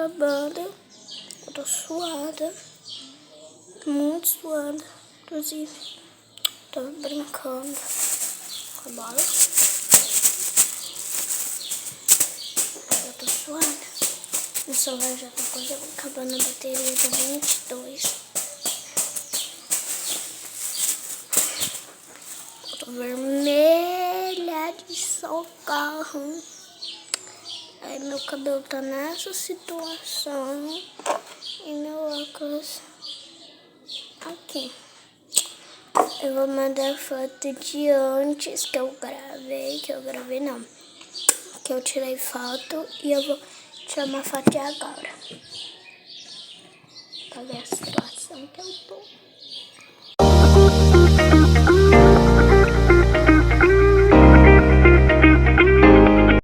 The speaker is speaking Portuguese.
acabando. Eu tô suada. Muito suada. Inclusive, tô brincando com a bola. Eu tô suada. O celular já tá quase acabando a bateria do 22. Eu tô vermelha de socorro. Aí meu cabelo tá nessa situação. E meu óculos aqui. Eu vou mandar foto de antes que eu gravei não. Que eu tirei foto e eu vou tirar uma foto de agora. Pra ver a situação que eu tô.